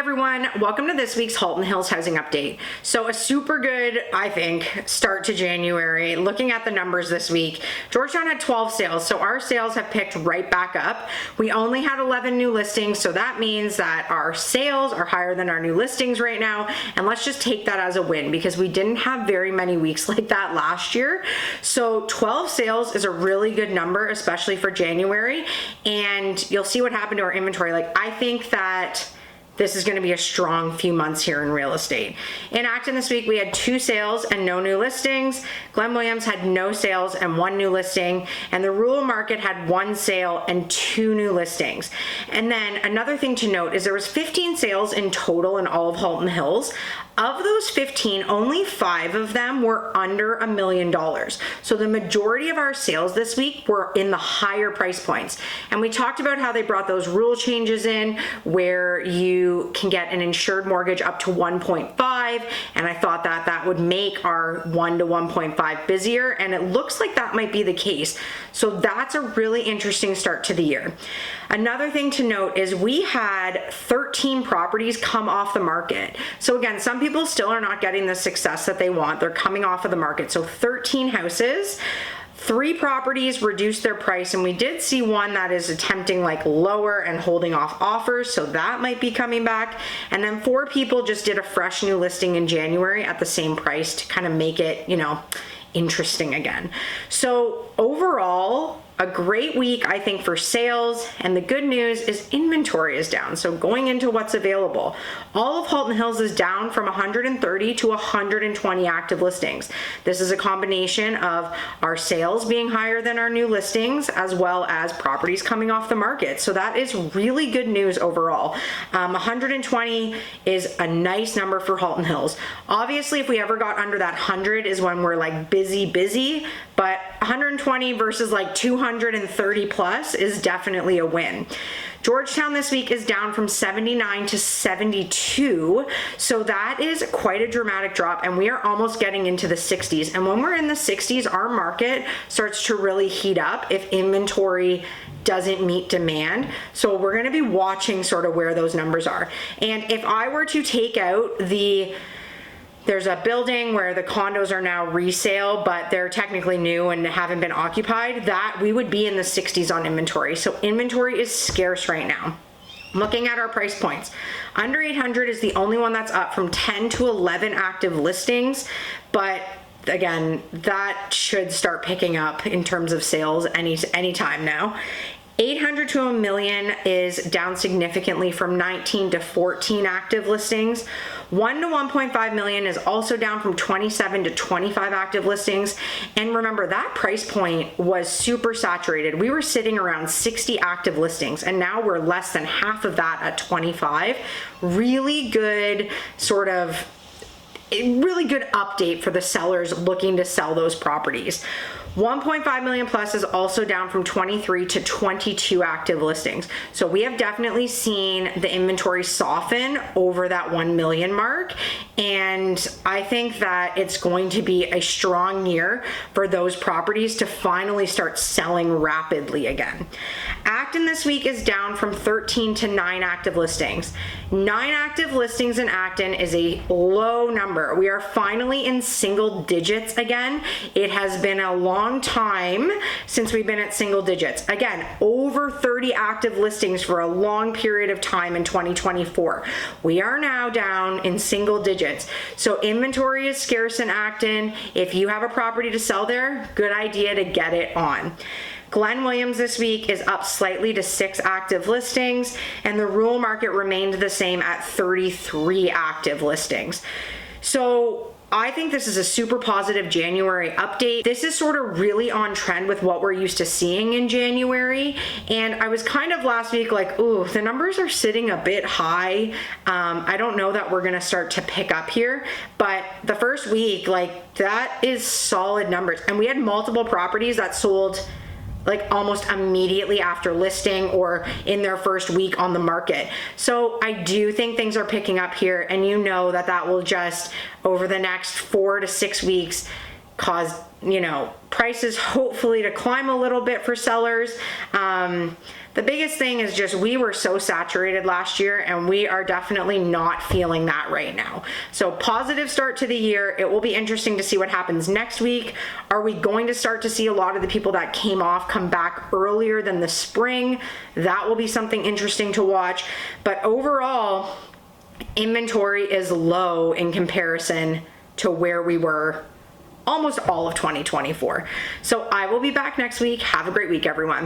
everyone, welcome to this week's Halton Hills Housing Update. So a super good, I think, start to January. Looking at the numbers this week, Georgetown had 12 sales, so our sales have picked right back up. We only had 11 new listings, so that means that our sales are higher than our new listings right now, and let's just take that as a win because we didn't have very many weeks like that last year. So 12 sales is a really good number, especially for January, and you'll see what happened to our inventory. Like, I think that this is going to be a strong few months here in real estate. In Acton this week, we had 2 sales and no new listings. Glen Williams had no sales and 1 new listing. And the rural market had 1 sale and 2 new listings. And then another thing to note is there was 15 sales in total in all of Halton Hills. Of those 15, only 5 of them were under $1 million. So the majority of our sales this week were in the higher price points. And we talked about how they brought those rule changes in where you can get an insured mortgage up to 1.5. And I thought that that would make our 1 to 1.5 busier. And it looks like that might be the case. So that's a really interesting start to the year. Another thing to note is we had 13 properties come off the market. So again, some people still are not getting the success that they want. They're coming off of the market. So 13 houses, 3 properties reduced their price, and we did see one that is attempting like lower and holding off offers, so that might be coming back. And then 4 people just did a fresh new listing in January at the same price to kind of make it, you know, interesting again. So overall, a great week, I think, for sales, and the good news is inventory is down. So going into what's available, all of Halton Hills is down from 130 to 120 active listings. This is a combination of our sales being higher than our new listings, as well as properties coming off the market. So that is really good news overall. 120 is a nice number for Halton Hills. Obviously, if we ever got under that 100 is when we're like busy, but 120 versus like 230 plus is definitely a win. Georgetown this week is down from 79 to 72, so that is quite a dramatic drop, and we are almost getting into the 60s. And when we're in the 60s, our market starts to really heat up if inventory doesn't meet demand. So we're going to be watching sort of where those numbers are. And if I were to take out there's a building where the condos are now resale, but they're technically new and haven't been occupied, that we would be in the 60s on inventory. So inventory is scarce right now. Looking at our price points, under 800 is the only one that's up from 10 to 11 active listings, but again, that should start picking up in terms of sales any time now. 800 to $1 million is down significantly from 19 to 14 active listings. 1 to 1.5 million is also down from 27 to 25 active listings. And remember, that price point was super saturated. We were sitting around 60 active listings, and now we're less than half of that at 25. Really good really good update for the sellers looking to sell those properties. 1.5 million plus is also down from 23 to 22 active listings. So we have definitely seen the inventory soften over that 1 million mark. And I think that it's going to be a strong year for those properties to finally start selling rapidly again. Acton this week is down from 13 to 9 active listings. 9 active listings in Acton is a low number. We are finally in single digits again. It has been a long time since we've been at single digits. Again, over 30 active listings for a long period of time in 2024. We are now down in single digits. So inventory is scarce in Acton. If you have a property to sell there, good idea to get it on. Glen Williams this week is up slightly to 6 active listings, and the rural market remained the same at 33 active listings. So I think this is a super positive January update. This is sort of really on trend with what we're used to seeing in January. And I was kind of last week like, ooh, the numbers are sitting a bit high. I don't know that we're gonna start to pick up here, but the first week, like, that is solid numbers. And we had multiple properties that sold like almost immediately after listing or in their first week on the market. So I do think things are picking up here, and you know that that will just, over the next 4 to 6 weeks, caused, prices hopefully to climb a little bit for sellers. The biggest thing is just we were so saturated last year, and we are definitely not feeling that right now. So positive start to the year. It will be interesting to see what happens next week. Are we going to start to see a lot of the people that came off come back earlier than the spring? That will be something interesting to watch. But overall, inventory is low in comparison to where we were almost all of 2024. So I will be back next week. Have a great week, everyone.